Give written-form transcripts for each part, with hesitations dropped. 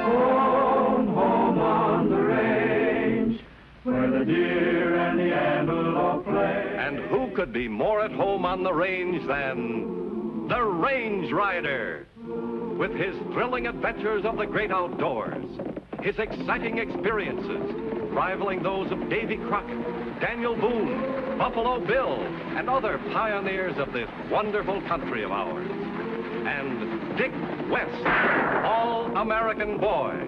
Home, home on the range, where the deer and the antelope play. And who could be more at home on the range than the Range Rider? With his thrilling adventures of the great outdoors, his exciting experiences rivaling those of Davy Crockett, Daniel Boone, Buffalo Bill, and other pioneers of this wonderful country of ours. And Dick West, All-American Boy.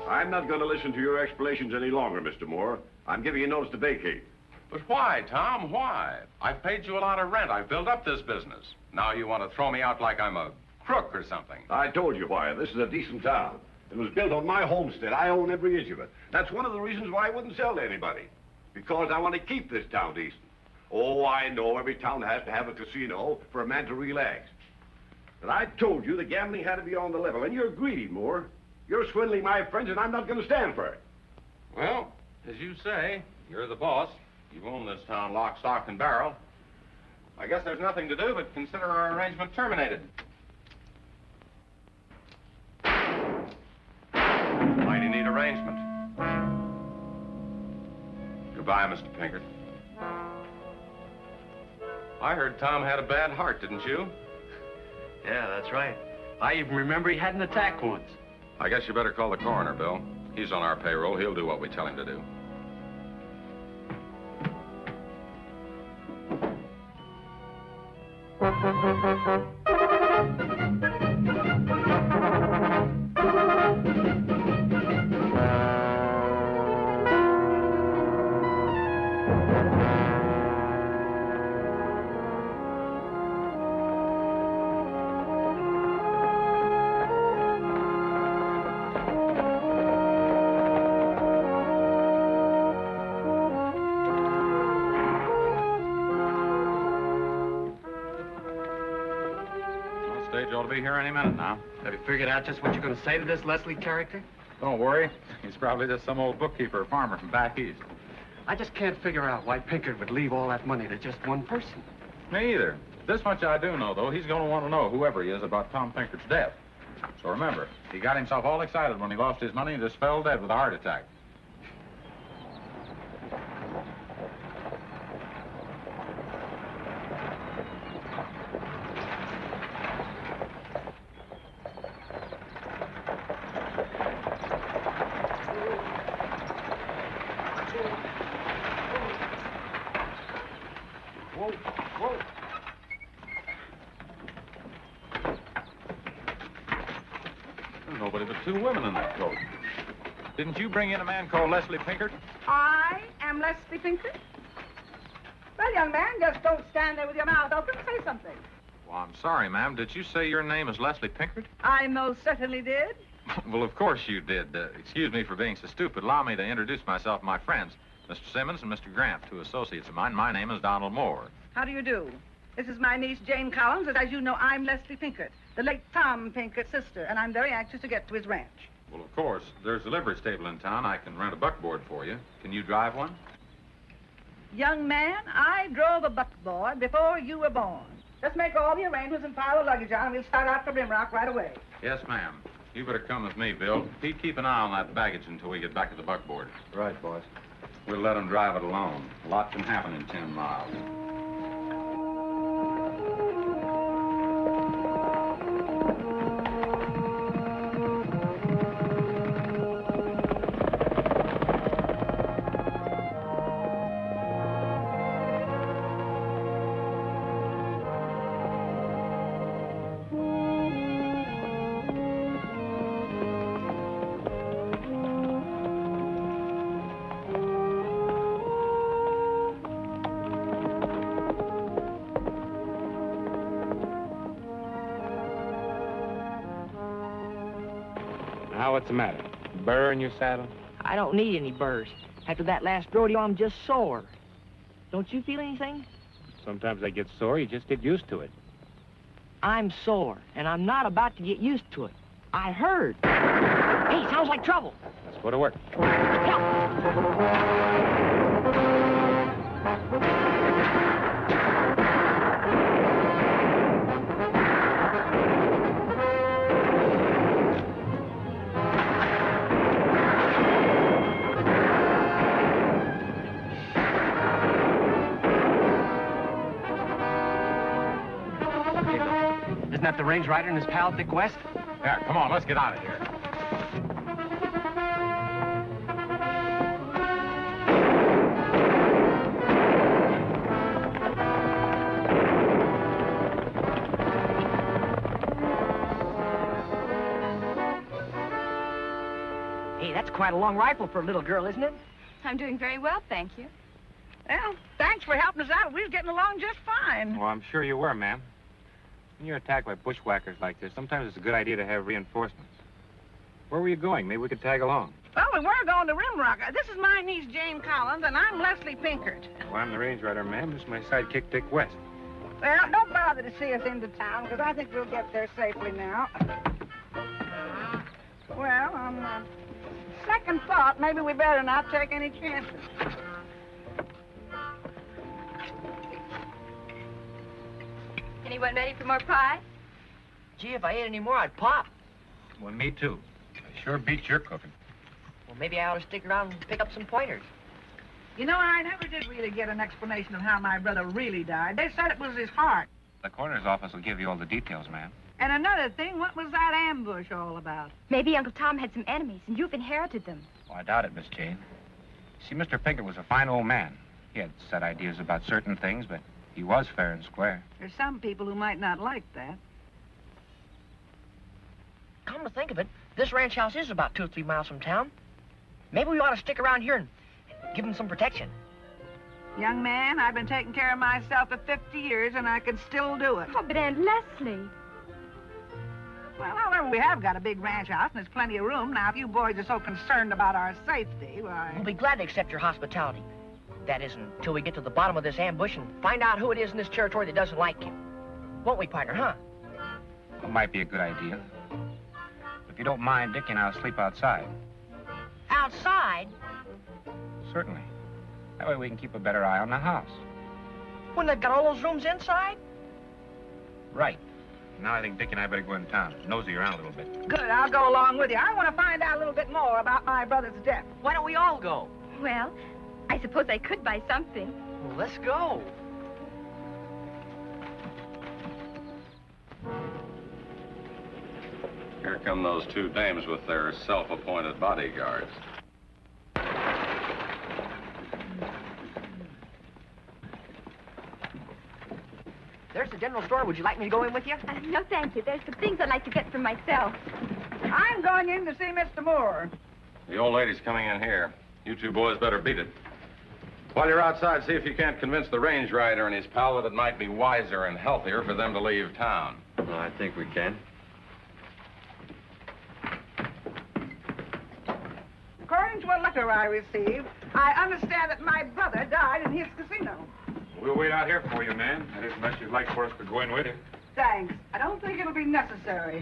I'm not going to listen to your explanations any longer, Mr. Moore. I'm giving you notice to vacate. But why, Tom? Why? I've paid you a lot of rent. I've built up this business. Now you want to throw me out like I'm a crook or something. I told you why. This is a decent town. It was built on my homestead. I own every inch of it. That's one of the reasons why I wouldn't sell to anybody. Because I want to keep this town decent. Oh, I know every town has to have a casino for a man to relax. But I told you the gambling had to be on the level, and you're greedy, Moore. You're swindling my friends, and I'm not going to stand for it. Well, as you say, you're the boss. You've owned this town lock, stock, and barrel. I guess there's nothing to do but consider our arrangement terminated. Mighty neat arrangement. Goodbye, Mr. Pinkert. I heard Tom had a bad heart, didn't you? Yeah, that's right. I even remember he had an attack once. I guess you better call the coroner, Bill. He's on our payroll. He'll do what we tell him to do. Ought to be here any minute now. Have you figured out just what you're going to say to this Leslie character? Don't worry. He's probably just some old bookkeeper or farmer from back east. I just can't figure out why Pinkert would leave all that money to just one person. Me either. This much I do know, though. He's going to want to know, whoever he is, about Tom Pinkert's death. So remember, he got himself all excited when he lost his money and just fell dead with a heart attack. Nobody but two women in that coat. Didn't you bring in a man called Leslie Pinkert? I am Leslie Pinkert. Well, young man, just don't stand there with your mouth open. Say something. Well, I'm sorry, ma'am. Did you say your name is Leslie Pinkert? I most certainly did. Well, of course you did. Excuse me for being so stupid. Allow me to introduce myself to my friends, Mr. Simmons and Mr. Grant, two associates of mine. My name is Donald Moore. How do you do? This is my niece, Jane Collins, and as you know, I'm Leslie Pinkert, the late Tom Pinkert's sister, and I'm very anxious to get to his ranch. Well, of course. There's a livery stable in town. I can rent a buckboard for you. Can you drive one? Young man, I drove a buckboard before you were born. Let's make all the arrangements and pile the luggage on, and we'll start out for Rimrock right away. Yes, ma'am. You better come with me, Bill. Pete, keep an eye on that baggage until we get back to the buckboard. Right, boss. We'll let him drive it alone. A lot can happen in 10 miles. Now, what's the matter? Burr in your saddle? I don't need any burrs. After that last rodeo, I'm just sore. Don't you feel anything? Sometimes I get sore. You just get used to it. I'm sore, and I'm not about to get used to it. I heard. Hey, sounds like trouble. Let's go to work. Isn't that the range rider and his pal, Dick West? Yeah, come on, let's get out of here. Hey, that's quite a long rifle for a little girl, isn't it? I'm doing very well, thank you. Well, thanks for helping us out. We was getting along just fine. Well, I'm sure you were, ma'am. When you're attacked by bushwhackers like this, sometimes it's a good idea to have reinforcements. Where were you going? Maybe we could tag along. Well, we were going to Rimrock. This is my niece, Jane Collins, and I'm Leslie Pinkert. Well, I'm the range rider, ma'am. This is my sidekick, Dick West. Well, don't bother to see us into town, because I think we'll get there safely now. Well, on second thought, maybe we better not take any chances. Anyone ready for more pie? Gee, if I ate any more, I'd pop. Well, me too. I sure beats your cooking. Well, maybe I ought to stick around and pick up some pointers. You know, I never did really get an explanation of how my brother really died. They said it was his heart. The coroner's office will give you all the details, ma'am. And another thing, what was that ambush all about? Maybe Uncle Tom had some enemies, and you've inherited them. Oh, I doubt it, Miss Jane. See, Mr. Pinkett was a fine old man. He had set ideas about certain things, but he was fair and square. There's some people who might not like that. Come to think of it, this ranch house is about 2 or 3 miles from town. Maybe we ought to stick around here and give him some protection. Young man, I've been taking care of myself for 50 years, and I can still do it. Oh, but Aunt Leslie. Well, however, we have got a big ranch house, and there's plenty of room. Now, if you boys are so concerned about our safety, why... We'll be glad to accept your hospitality. That is, until we get to the bottom of this ambush and find out who it is in this territory that doesn't like you. Won't we, partner, huh? It might be a good idea. If you don't mind, Dickie and I'll sleep outside. Outside? Certainly. That way we can keep a better eye on the house. When they've got all those rooms inside? Right. Now I think Dickie and I better go in town. Nosy around a little bit. Good, I'll go along with you. I want to find out a little bit more about my brother's death. Why don't we all go? Well, I suppose I could buy something. Well, let's go. Here come those 2 dames with their self-appointed bodyguards. There's the general store. Would you like me to go in with you? No, thank you. There's some things I'd like to get for myself. I'm going in to see Mr. Moore. The old lady's coming in here. You 2 boys better beat it. While you're outside, see if you can't convince the range rider and his pal that it might be wiser and healthier for them to leave town. Well, I think we can. According to a letter I received, I understand that my brother died in his casino. We'll wait out here for you, man. That is, unless you'd like for us to go in with you. Thanks. I don't think it'll be necessary.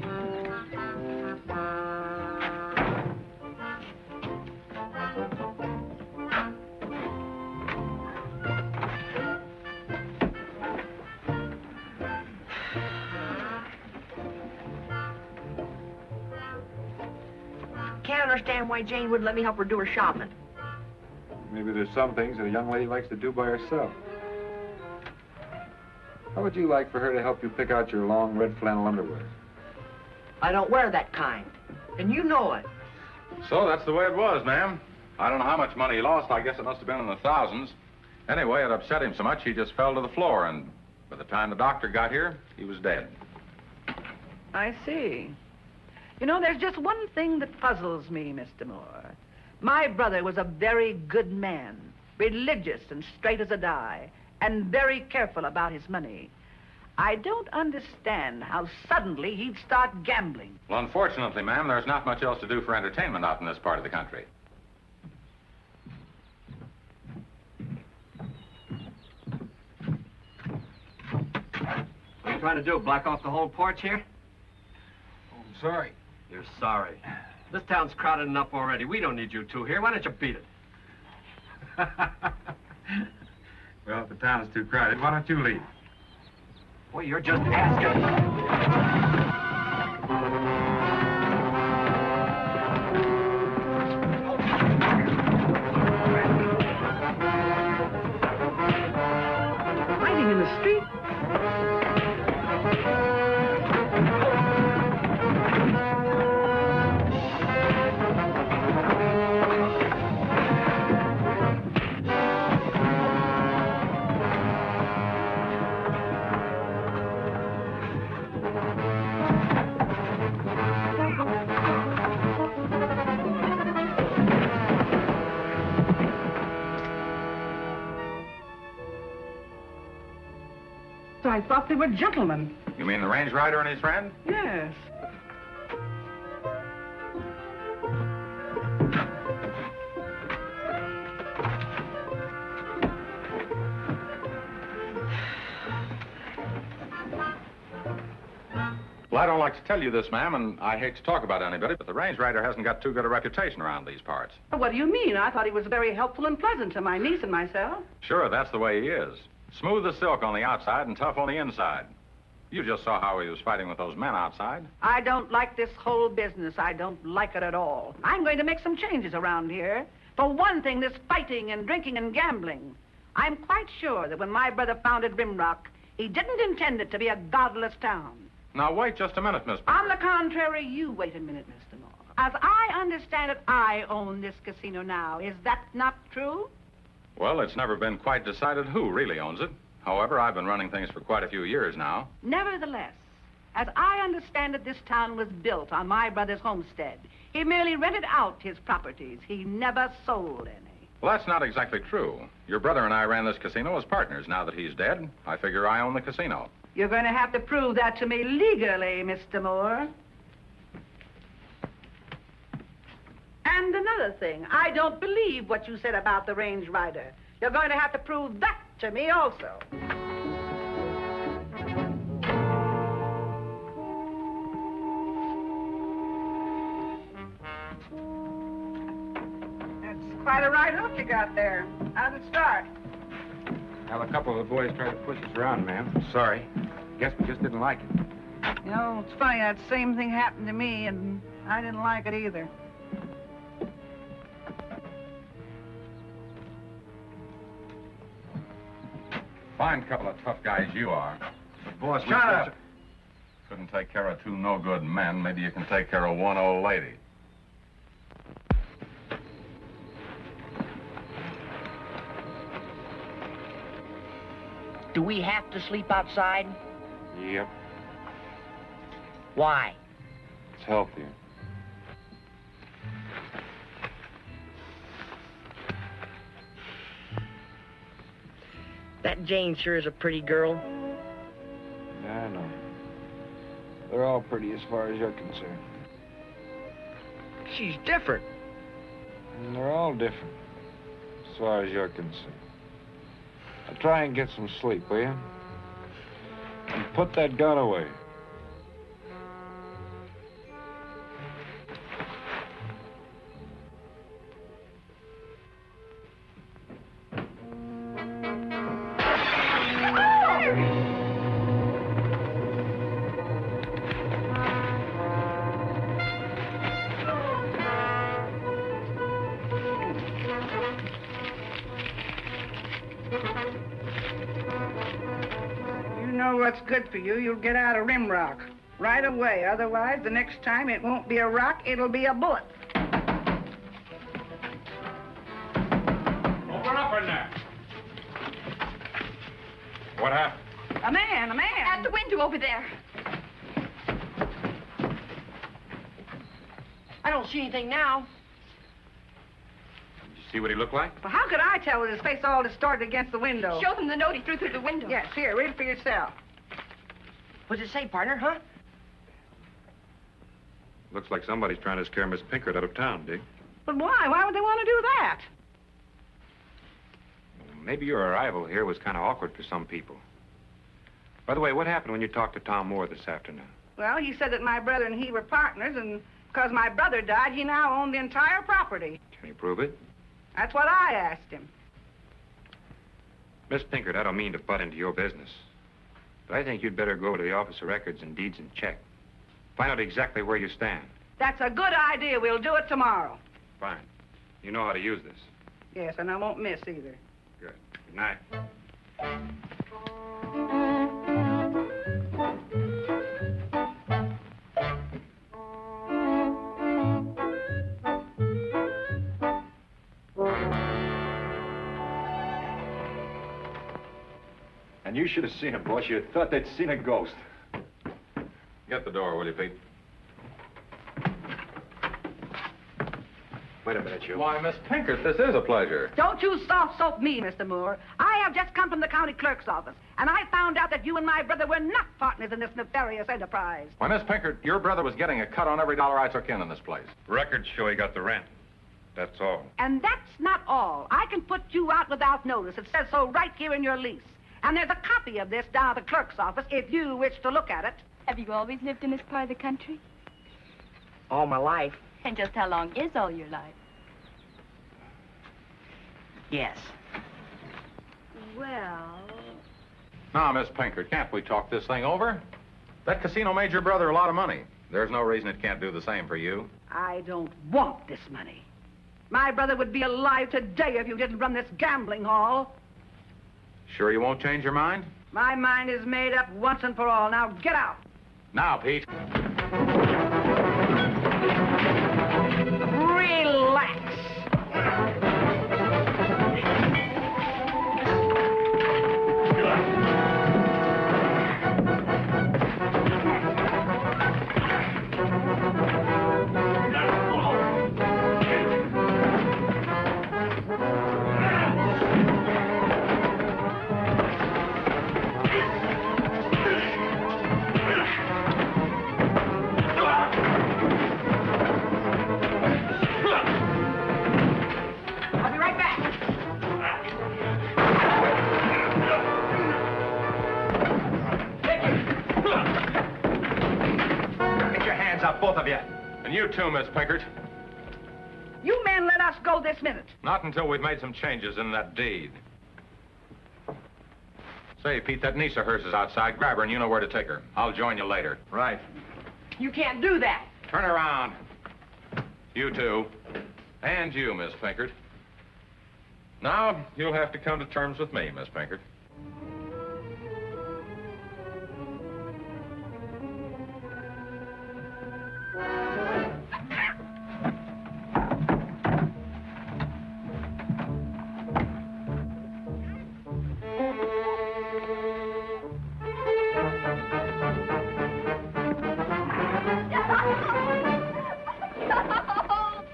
Can't understand why Jane wouldn't let me help her do her shopping. Maybe there's some things that a young lady likes to do by herself. How would you like for her to help you pick out your long red flannel underwear? I don't wear that kind, and you know it. So that's the way it was, ma'am. I don't know how much money he lost. I guess it must have been in the thousands. Anyway, it upset him so much he just fell to the floor, and by the time the doctor got here, he was dead. I see. You know, there's just one thing that puzzles me, Mr. Moore. My brother was a very good man, religious and straight as a die, and very careful about his money. I don't understand how suddenly he'd start gambling. Well, unfortunately, ma'am, there's not much else to do for entertainment out in this part of the country. He's trying to do? Block off the whole porch here? Oh, I'm sorry. You're sorry. This town's crowded enough already. We don't need you two here. Why don't you beat it? Well, if the town is too crowded, why don't you leave? Boy, you're just asking. Fighting in the street? I thought they were gentlemen. You mean the range rider and his friend? Yes. Well, I don't like to tell you this, ma'am, and I hate to talk about anybody, but the range rider hasn't got too good a reputation around these parts. What do you mean? I thought he was very helpful and pleasant to my niece and myself. Sure, that's the way he is. Smooth as silk on the outside and tough on the inside. You just saw how he was fighting with those men outside. I don't like this whole business. I don't like it at all. I'm going to make some changes around here. For one thing, this fighting and drinking and gambling. I'm quite sure that when my brother founded Rimrock, he didn't intend it to be a godless town. Now, wait just a minute, Miss On Pickard. the contrary, you wait a minute, Mr. Moore. As I understand it, I own this casino now. Is that not true? Well, it's never been quite decided who really owns it. However, I've been running things for quite a few years now. Nevertheless, as I understand it, this town was built on my brother's homestead. He merely rented out his properties. He never sold any. Well, that's not exactly true. Your brother and I ran this casino as partners. Now that he's dead, I figure I own the casino. You're going to have to prove that to me legally, Mr. Moore. And another thing, I don't believe what you said about the range rider. You're going to have to prove that to me also. That's quite a ride up you got there. How'd it start? Well, a couple of the boys tried to push us around, ma'am. Sorry. Guess we just didn't like it. You know, it's funny, that same thing happened to me, and I didn't like it either. Fine couple of tough guys you are. Boss, Shut up! Couldn't take care of two no-good men. Maybe you can take care of one old lady. Do we have to sleep outside? Yep. Why? It's healthier. That Jane sure is a pretty girl. I know. They're all pretty as far as you're concerned. She's different. And they're all different as far as you're concerned. Now try and get some sleep, will you? And put that gun away. You know what's good for you. You'll get out of Rimrock right away. Otherwise, the next time it won't be a rock, it'll be a bullet. Open up in there. What happened? A man, a man. At the window over there. I don't see anything now. Did you see what he looked like? Well, how could I tell with his face all distorted against the window? Show them the note he threw through the window. Yes, here, read it for yourself. What's it say, partner, huh? Looks like somebody's trying to scare Miss Pinkard out of town, Dick. But why? Why would they want to do that? Maybe your arrival here was kind of awkward for some people. By the way, what happened when you talked to Tom Moore this afternoon? Well, he said that my brother and he were partners, and because my brother died, he now owned the entire property. Can you prove it? That's what I asked him. Miss Pinkert, I don't mean to butt into your business, but I think you'd better go over to the Office of Records and Deeds and check. Find out exactly where you stand. That's a good idea. We'll do it tomorrow. Fine. You know how to use this. Yes, and I won't miss either. Good. Good night. And you should have seen him, boss. You'd thought they'd seen a ghost. Get the door, will you, Pete? Wait a minute, you. Why, Miss Pinkert, this is a pleasure. Don't you soft soap me, Mr. Moore. I have just come from the county clerk's office, and I found out that you and my brother were not partners in this nefarious enterprise. Why, Miss Pinkert, your brother was getting a cut on every dollar I took in this place. Records show he got the rent. That's all. And that's not all. I can put you out without notice. It says so right here in your lease. And there's a copy of this down at the clerk's office if you wish to look at it. Have you always lived in this part of the country? All my life, And just how long is all your life? yes. Well... Now, Miss Pinkert, can't we talk this thing over? That casino made your brother a lot of money. There's no reason it can't do the same for you. I don't want this money. My brother would be alive today if you didn't run this gambling hall. Sure you won't change your mind? My mind is made up once and for all. Now get out. Now, Pete. Relax. I'll be right back. Get your hands up, both of you. And you too, Miss Pinkert. You men let us go this minute. Not until we've made some changes in that deed. Say, Pete, that niece of hers is outside. Grab her and you know where to take her. I'll join you later. Right. You can't do that. Turn around. You too. And you, Miss Pinkert. Now, you'll have to come to terms with me, Miss Pinkert.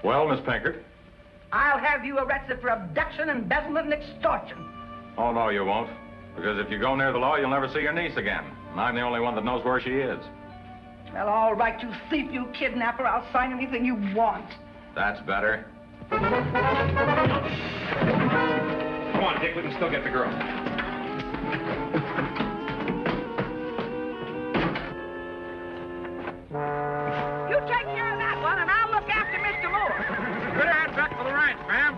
Well, Miss Pinkert? I'll have you arrested for abduction, embezzlement, and extortion. Oh, no, you won't. Because if you go near the law, you'll never see your niece again. And I'm the only one that knows where she is. Well, all right, you thief, you kidnapper. I'll sign anything you want. That's better. Come on, Dick, we can still get the girl. You take care of that one, and I'll look after Mr. Moore. Better head back for the ranch, ma'am.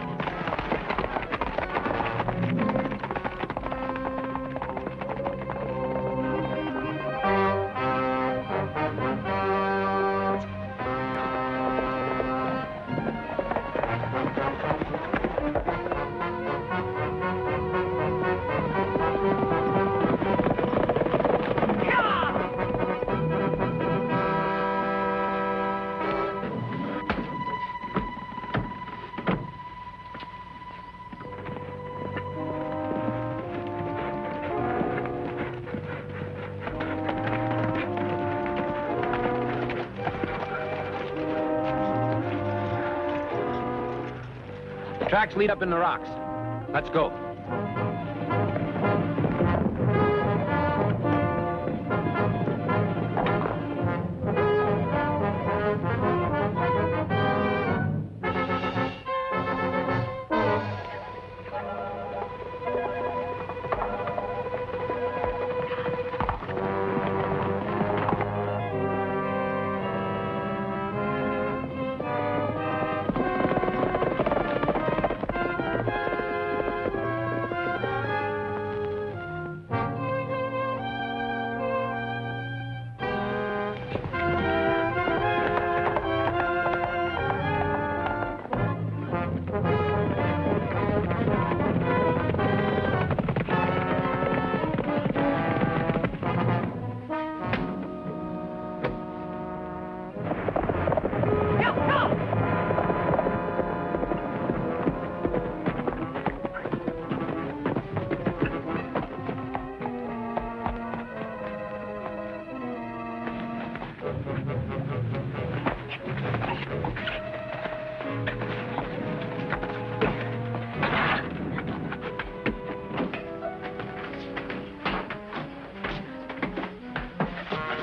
Tracks lead up in the rocks. Let's go.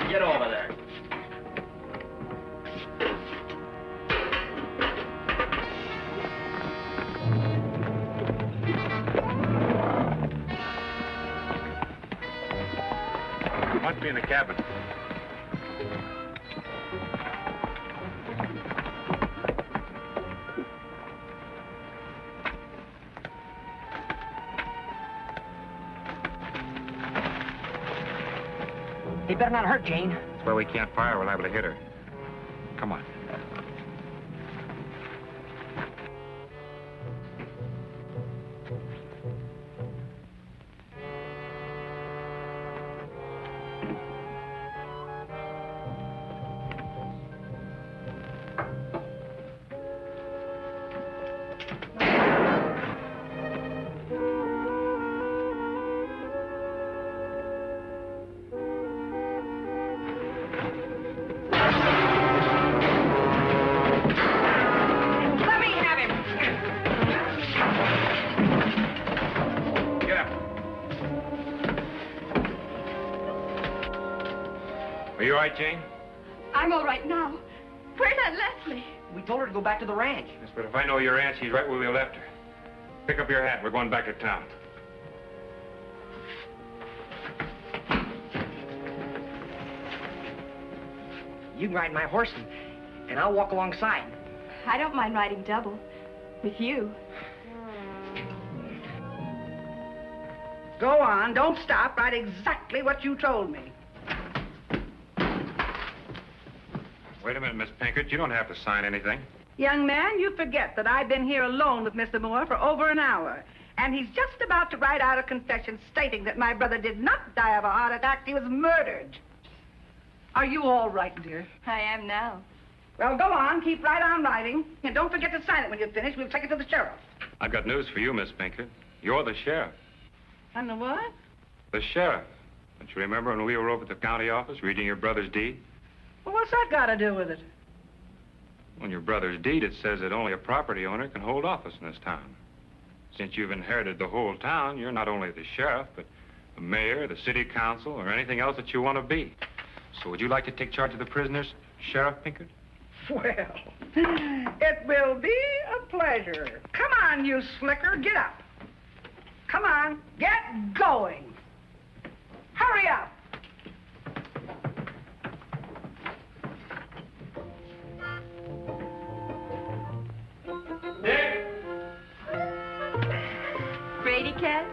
Get over there. Must be in the cabin. He better not hurt Jane. That's why we can't fire. We're liable to hit her. Come on. Are you all right, Jane? I'm all right now. Where's Aunt Leslie? We told her to go back to the ranch. Yes, but if I know your aunt, she's right where we left her. Pick up your hat. We're going back to town. You can ride my horse, and I'll walk alongside. I don't mind riding double with you. Go on, don't stop. Write exactly what you told me. Wait a minute, Miss Pinkett. You don't have to sign anything. Young man, you forget that I've been here alone with Mr. Moore for over an hour. And he's just about to write out a confession stating that my brother did not die of a heart attack. He was murdered. Are you all right, dear? I am now. Well, go on. Keep right on writing. And don't forget to sign it when you've finished. We'll take it to the sheriff. I've got news for you, Miss Pinkett. You're the sheriff. And the what? The sheriff. Don't you remember when we were over at the county office reading your brother's deed? Well, what's that got to do with it? On your brother's deed, it says that only a property owner can hold office in this town. Since you've inherited the whole town, you're not only the sheriff, but the mayor, the city council, or anything else that you want to be. So would you like to take charge of the prisoners, Sheriff Pinkett? Well, it will be a pleasure. Come on, you slicker. Get up. Come on. Get going. Hurry up. Brady cat?